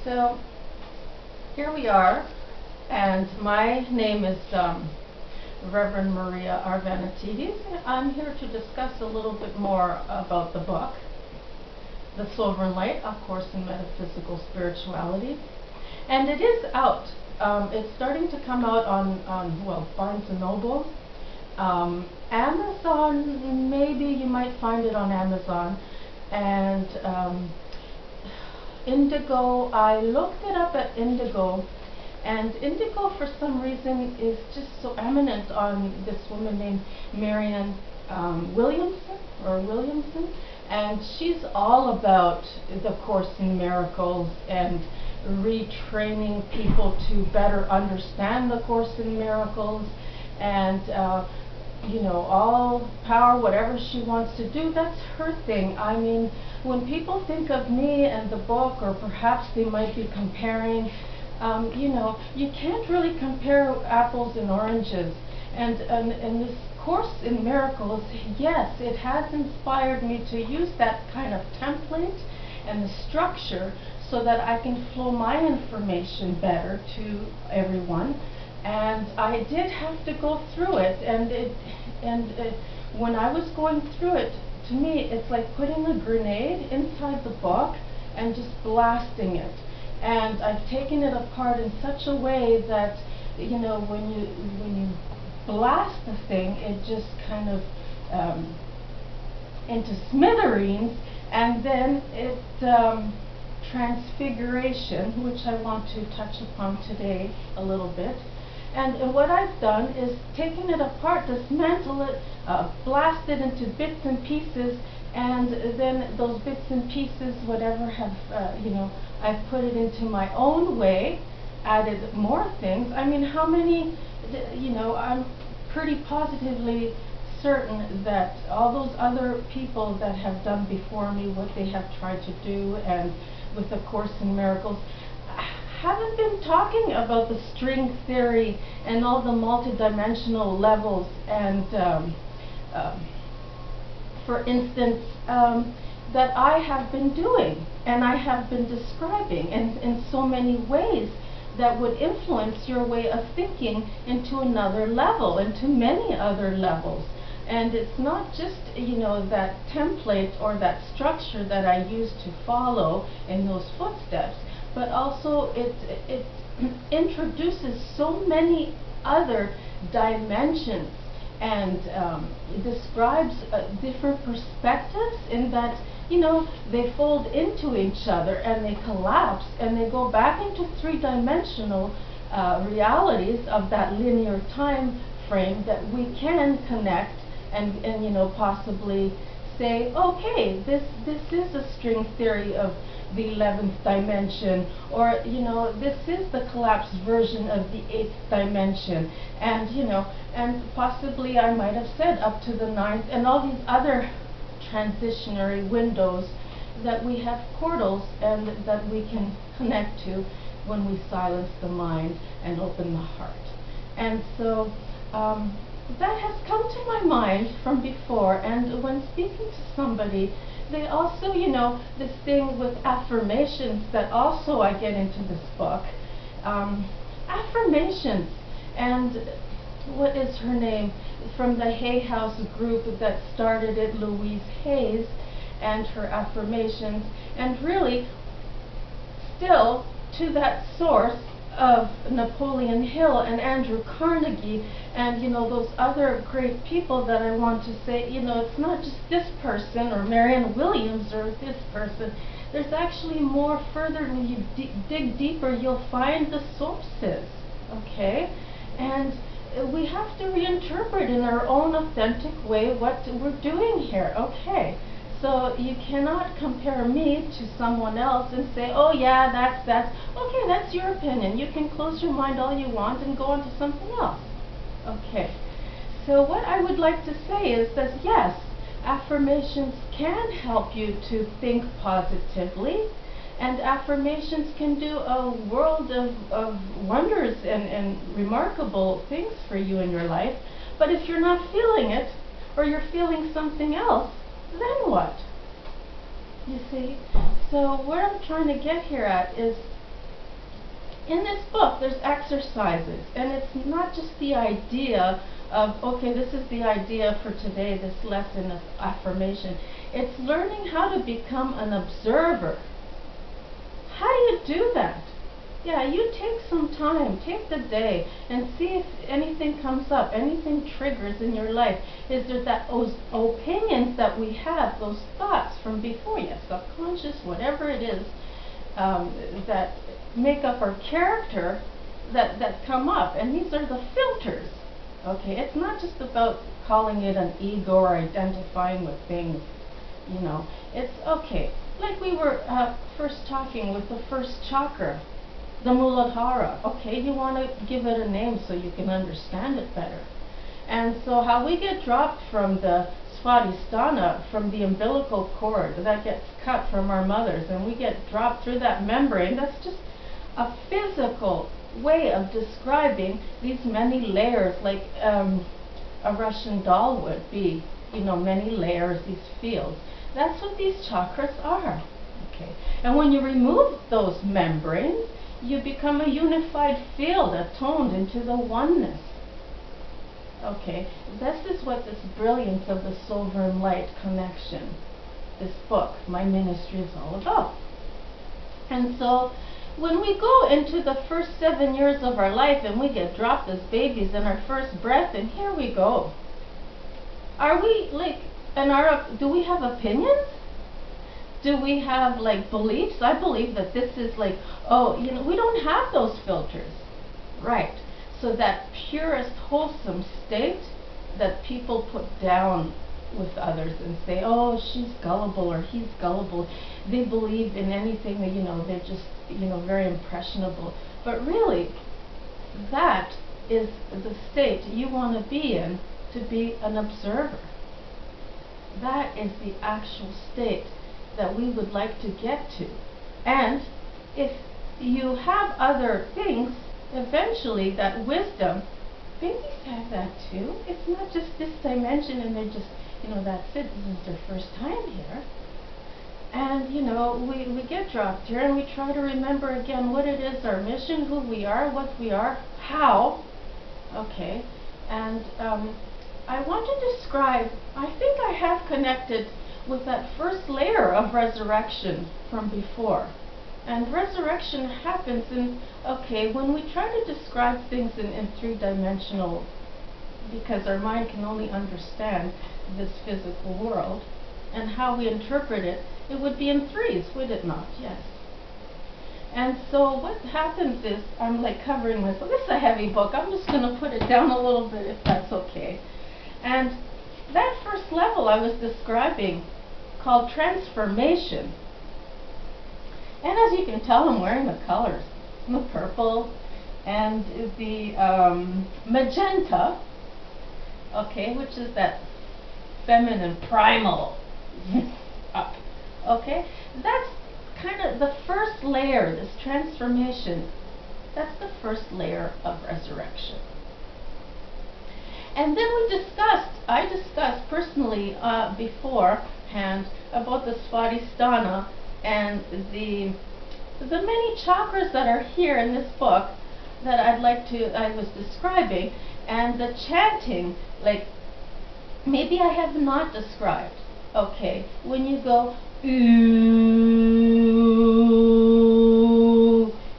So here we are, and my name is Reverend Maria Arvanitidis. I'm here to discuss a little bit more about the book, TheSovereignLight, A Course in Metaphysical Spirituality. And it is out. It's starting to come out on Barnes & Noble. Amazon, maybe you might find it on Amazon. And Indigo, I looked it up at Indigo, and Indigo for some reason is just so eminent on this woman named Marianne Williamson, and she's all about the Course in Miracles and retraining people to better understand the Course in Miracles, and all power, whatever she wants to do, that's her thing. I mean, when people think of me and the book, or perhaps they might be comparing, you can't really compare apples and oranges. And this Course in Miracles, yes, it has inspired me to use that kind of template and the structure so that I can flow my information better to everyone. And I did have to go through it, and when I was going through it, to me, it's like putting a grenade inside the book and just blasting it. And I've taken it apart in such a way that, when you blast the thing, it just kind of into smithereens, and then it transfiguration, which I want to touch upon today a little bit. And what I've done is taken it apart, dismantle it, blast it into bits and pieces, and then those bits and pieces, whatever have, I've put it into my own way, added more things. I mean, how many, I'm pretty positively certain that all those other people that have done before me what they have tried to do, and with the Course in Miracles, haven't been talking about the string theory and all the multidimensional levels, and for instance, that I have been doing and I have been describing in so many ways that would influence your way of thinking into another level, into many other levels. And it's not just, that template or that structure that I used to follow in those footsteps, but also it introduces so many other dimensions, and it describes different perspectives in that, they fold into each other and they collapse and they go back into three-dimensional realities of that linear time frame that we can connect and possibly say, okay, this is a string theory of the 11th dimension, or this is the collapsed version of the 8th dimension, and and possibly I might have said up to the 9th, and all these other transitionary windows that we have, portals, and that we can connect to when we silence the mind and open the heart. And so that has come to my mind from before, and when speaking to somebody, they also, this thing with affirmations that also I get into this book. Affirmations, and what is her name? From the Hay House group that started it, Louise Hayes, and her affirmations, and really still to that source of Napoleon Hill and Andrew Carnegie, and those other great people that I want to say, it's not just this person or Marianne Williams or this person. There's actually more further. When you dig deeper, you'll find the sources, okay? And we have to reinterpret in our own authentic way what we're doing here, okay? So you cannot compare me to someone else and say, oh yeah, that's okay, that's your opinion. You can close your mind all you want and go on to something else. Okay. So what I would like to say is that yes, affirmations can help you to think positively, and affirmations can do a world of wonders and remarkable things for you in your life. But if you're not feeling it, or you're feeling something else, then what? You see? So what I'm trying to get here at is in this book, there's exercises, and it's not just the idea of, okay, this is the idea for today, this lesson of affirmation. It's learning how to become an observer. How do you do that? Yeah, you take some time, take the day, and see if anything comes up, anything triggers in your life. Is there those opinions that we have, those thoughts from before, yes, subconscious, whatever it is, that make up our character, that come up, and these are the filters. Okay, it's not just about calling it an ego or identifying with things, you know. It's okay, like we were first talking with the first chakra, the Muladhara. Okay, you want to give it a name so you can understand it better. And so how we get dropped from the Svadhisthana, from the umbilical cord that gets cut from our mothers, and we get dropped through that membrane, that's just a physical way of describing these many layers, like a Russian doll would be, you know, many layers, these fields. That's what these chakras are. Okay, and when you remove those membranes, you become a unified field, atoned into the oneness. Okay, this is what this brilliance of the Sovereign Light connection, this book, my ministry, is all about. And so when we go into the first 7 years of our life and we get dropped as babies in our first breath, and here we go. Are we like, do we have opinions? Do we have like beliefs? I believe that this is like, oh, you know, we don't have those filters. Right. So that purest, wholesome state that people put down with others and say, oh, she's gullible or he's gullible. They believe in anything, that, you know, they're just, you know, very impressionable. But really, that is the state you want to be in, to be an observer. That is the actual state that we would like to get to. And if you have other things, eventually that wisdom, babies have that too. It's not just this dimension and they're just, you know, that's it, this is their first time here. And, you know, we get dropped here and we try to remember again what it is, our mission, who we are, what we are, how. Okay, and I want to describe, I think I have connected with that first layer of resurrection from before. And resurrection happens in, okay, when we try to describe things in three-dimensional, because our mind can only understand this physical world, and how we interpret it, it would be in threes, would it not? Yes. And so what happens is, I'm like covering myself, this is a heavy book, I'm just going to put it down a little bit if that's okay. And that first level I was describing, called transformation. And as you can tell, I'm wearing the colors, the purple and the magenta, okay, which is that feminine primal up. Okay, that's kind of the first layer, this transformation. That's the first layer of resurrection. And then I discussed personally beforehand about the Svadhisthana and the many chakras that are here in this book that I was describing, and the chanting, like, maybe I have not described. Okay, when you go, ooh,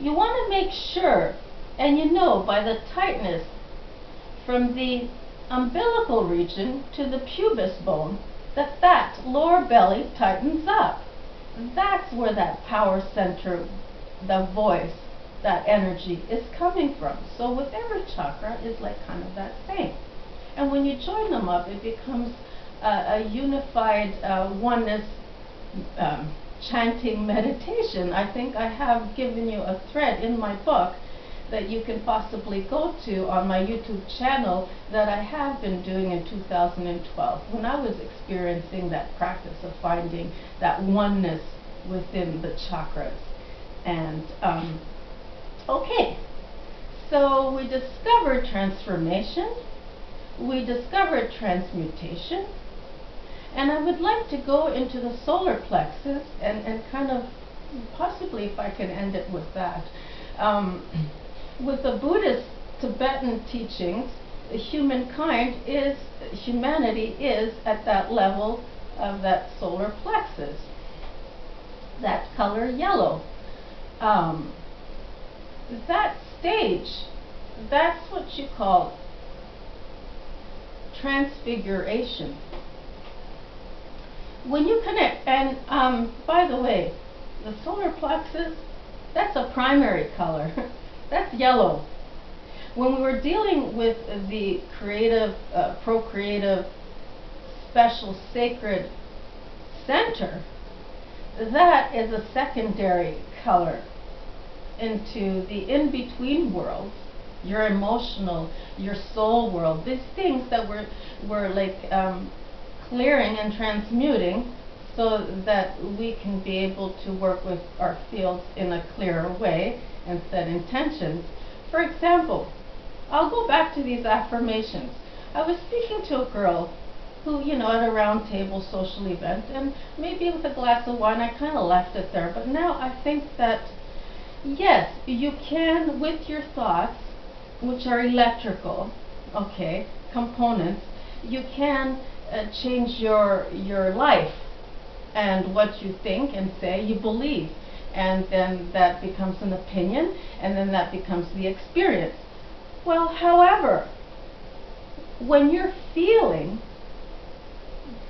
you want to make sure, and you know by the tightness from the umbilical region to the pubis bone, that lower belly tightens up. That's where that power center, the voice, that energy is coming from. So with every chakra is like kind of that same. And when you join them up, it becomes a unified oneness chanting meditation. I think I have given you a thread in my book that you can possibly go to on my YouTube channel that I have been doing in 2012 when I was experiencing that practice of finding that oneness within the chakras. And okay, so we discovered transformation, we discovered transmutation, and I would like to go into the solar plexus and kind of, possibly if I can end it with that, With the Buddhist Tibetan teachings, humanity is at that level of that solar plexus, that color yellow. That stage, that's what you call transfiguration. When you connect, and by the way, the solar plexus, that's a primary color. That's yellow. When we were dealing with the creative, procreative, special, sacred center, that is a secondary color into the in-between worlds, your emotional, your soul world, these things that we're like clearing and transmuting so that we can be able to work with our fields in a clearer way and set intentions. For example, I'll go back to these affirmations. I was speaking to a girl who, at a round table social event, and maybe with a glass of wine, I kind of left it there. But now I think that, yes, you can, with your thoughts, which are electrical, okay, components, you can change your life and what you think and say, you believe. And then that becomes an opinion, and then that becomes the experience. Well, however, when you're feeling,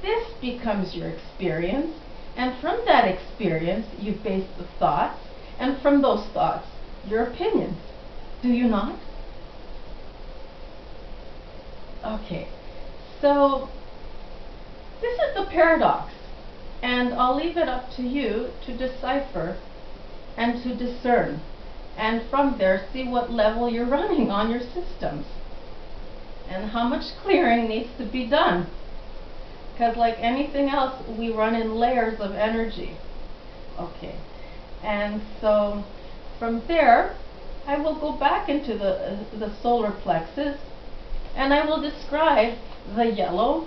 this becomes your experience, and from that experience you base the thoughts, and from those thoughts your opinions. Do you not? Okay, so this is the paradox, and I'll leave it up to you to decipher and to discern, and from there see what level you're running on your systems and how much clearing needs to be done, because like anything else, we run in layers of energy. Okay, and so from there I will go back into the solar plexus, and I will describe the yellow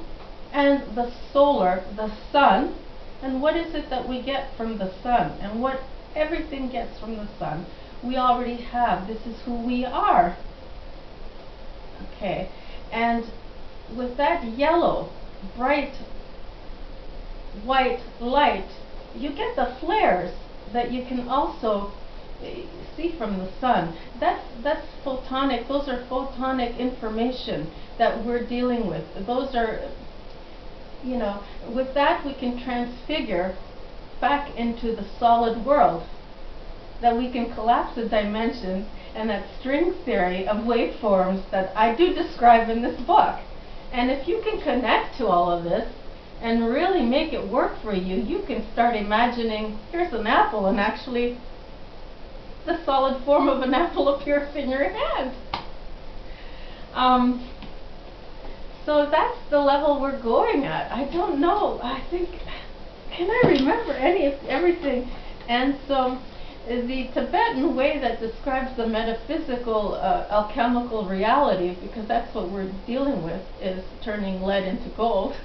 and the solar, the sun, and what is it that we get from the sun, and what everything gets from the sun we already have. This is who we are. Okay, and with that yellow, bright white light, you get the flares that you can also see from the sun. That's photonic. Those are photonic information that we're dealing with. Those are, with that we can transfigure back into the solid world, that we can collapse the dimensions and that string theory of waveforms that I do describe in this book. And if you can connect to all of this and really make it work for you, you can start imagining, here's an apple, and actually the solid form of an apple appears in your hand. So that's the level we're going at. I don't know. I think, can I remember everything? And so the Tibetan way that describes the metaphysical alchemical reality, because that's what we're dealing with, is turning lead into gold.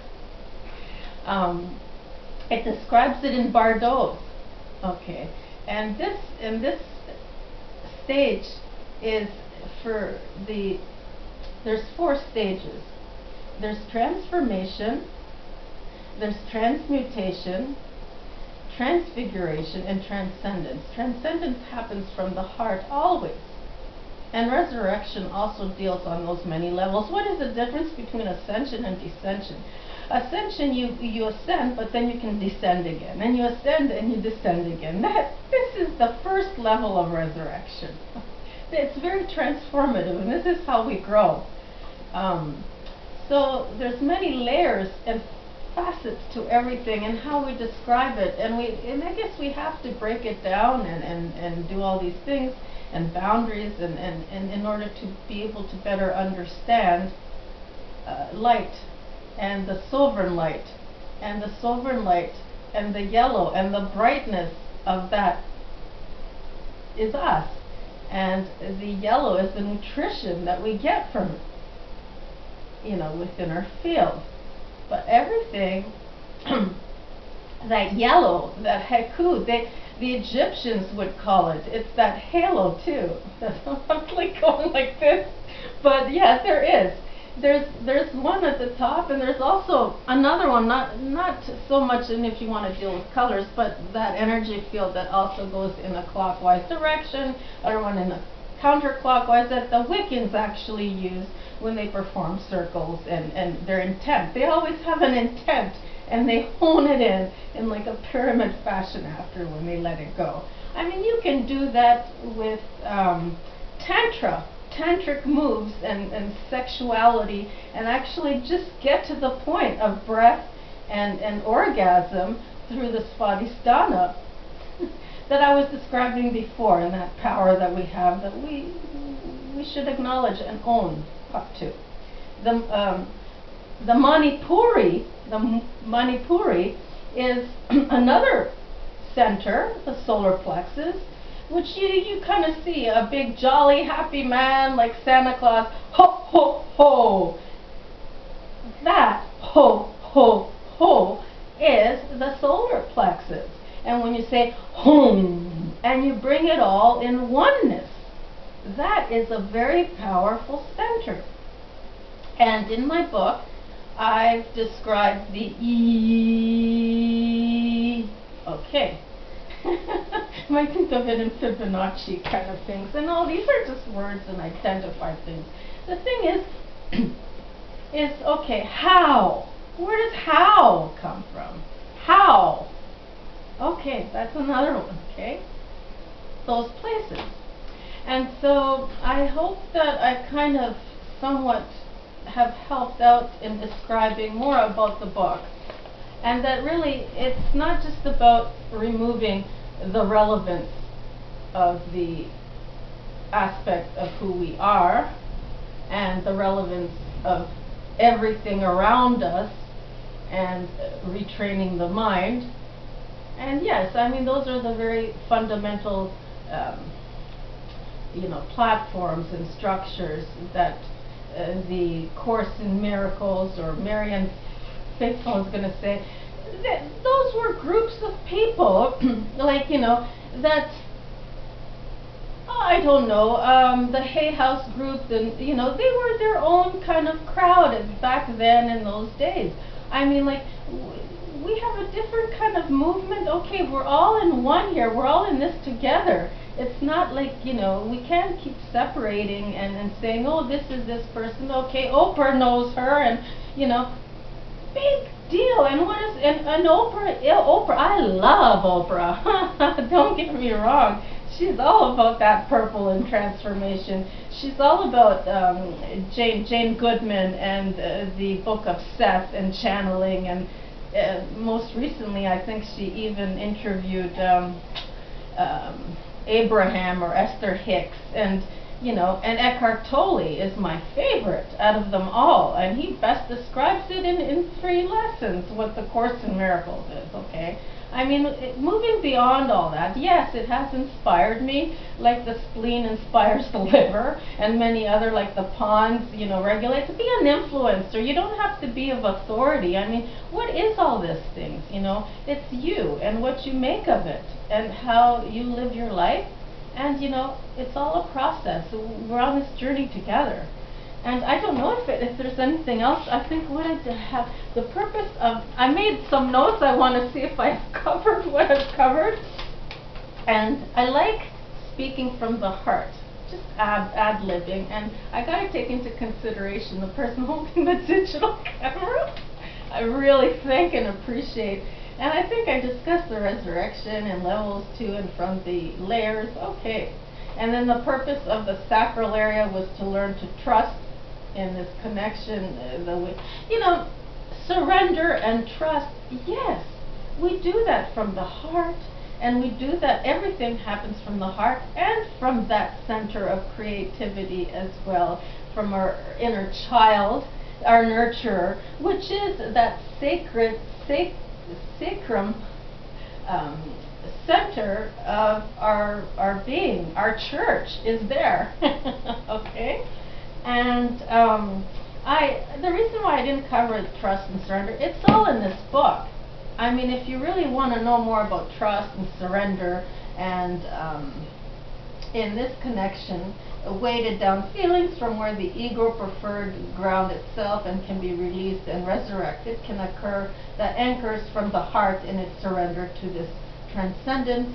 It describes it in bardos. Okay, and this stage is for there's 4 stages. There's transformation, there's transmutation, transfiguration, and transcendence. Transcendence happens from the heart always. And resurrection also deals on those many levels. What is the difference between ascension and descension? Ascension, you ascend, but then you can descend again. And you ascend and you descend again. This is the first level of resurrection. It's very transformative, and this is how we grow. So there's many layers and facets to everything, and how we describe it, and I guess we have to break it down and do all these things and boundaries and in order to be able to better understand light and the sovereign light and the sovereign light and the yellow and the brightness of that is us, and the yellow is the nutrition that we get from within our field. But everything, that yellow, that haiku, the Egyptians would call it. It's that halo too. I'm like going like this, but yeah, there is. There's one at the top, and there's also another one, not so much in if you want to deal with colors, but that energy field that also goes in a clockwise direction, other one in a counterclockwise, that the Wiccans actually use when they perform circles and their intent. They always have an intent, and they hone it in like a pyramid fashion after when they let it go. I mean, you can do that with tantric moves and sexuality, and actually just get to the point of breath and orgasm through the svadhisthana that I was describing before, and that power that we have that we should acknowledge and own up to. The Manipuri is another center, the solar plexus, which you kind of see a big jolly happy man like Santa Claus, ho ho ho. That ho ho ho is the solar plexus. And when you say home and you bring it all in oneness, that is a very powerful center. And in my book, I've described the E. Okay. Might think of it in Fibonacci kind of things. And all these are just words and identified things. The thing is okay, how? Where does how come from? How? Okay, that's another one, okay? Those places. And so I hope that I kind of somewhat have helped out in describing more about the book. And that really, it's not just about removing the relevance of the aspect of who we are and the relevance of everything around us and retraining the mind. And yes, I mean, those are the very fundamental platforms and structures that the Course in Miracles, or Marian Faithful is going to say, those were groups of people, like, that, I don't know, the Hay House group, and, they were their own kind of crowd back then in those days. I mean, like, we have a different kind of movement. Okay, we're all in one here. We're all in this together. It's not like, we can't keep separating and saying, oh, this is this person. Okay, Oprah knows her, and, big deal. And what is, and Oprah, I love Oprah. Don't get me wrong. She's all about that purple and transformation. She's all about Jane Goodman and the Book of Seth and channeling, and most recently I think she even interviewed Abraham or Esther Hicks, and and Eckhart Tolle is my favorite out of them all, and he best describes it in 3 lessons what the Course in Miracles is, okay? I mean, moving beyond all that, yes, it has inspired me, like the spleen inspires the liver, and many other, like the pawns, regulate. To be an influencer, you don't have to be of authority. I mean, what is all these things, It's you, and what you make of it, and how you live your life, and, it's all a process. We're on this journey together. And I don't know if there's anything else. I think what I have, the purpose of, I made some notes. I want to see if I've covered what I've covered. And I like speaking from the heart, just ad-libbing. And I got to take into consideration the person holding the digital camera. I really thank and appreciate. And I think I discussed the resurrection and levels to and from the layers. Okay. And then the purpose of the sacral area was to learn to trust in this connection, surrender and trust. Yes, we do that from the heart, and we do that, everything happens from the heart and from that center of creativity as well, from our inner child, our nurturer, which is that sacred, sacrum, center of our being. Our church is there. Okay? And the reason why I didn't cover trust and surrender, it's all in this book. I mean, if you really want to know more about trust and surrender and in this connection, weighted down feelings from where the ego preferred ground itself and can be released and resurrected can occur, that anchors from the heart in its surrender to this transcendence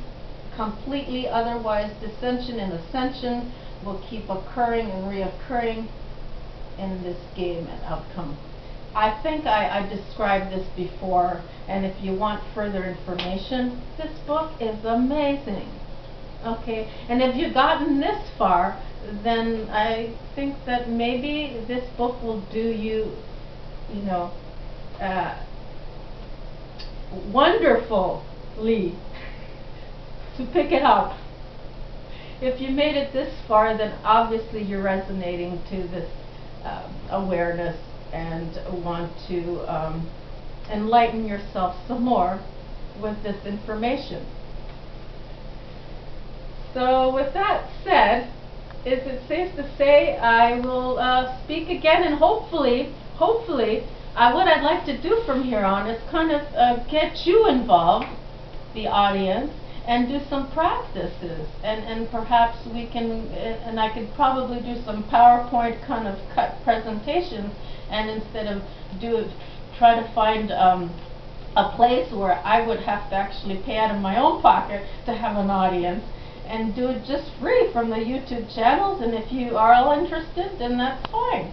completely. Otherwise, dissension and ascension will keep occurring and reoccurring in this game and outcome. I think I described this before, and if you want further information, this book is amazing. Okay, and if you've gotten this far, then I think that maybe this book will do you, you know, wonderfully to pick it up. If you made it this far, then obviously you're resonating to this awareness and want to enlighten yourself some more with this information. So with that said, is it safe to say I will speak again, and hopefully what I'd like to do from here on is kind of get you involved, the audience, and do some practices, and perhaps we can, and I could probably do some PowerPoint kind of cut presentations, and instead of try to find a place where I would have to actually pay out of my own pocket to have an audience, and do it just free from the YouTube channels. And if you are all interested, then that's fine.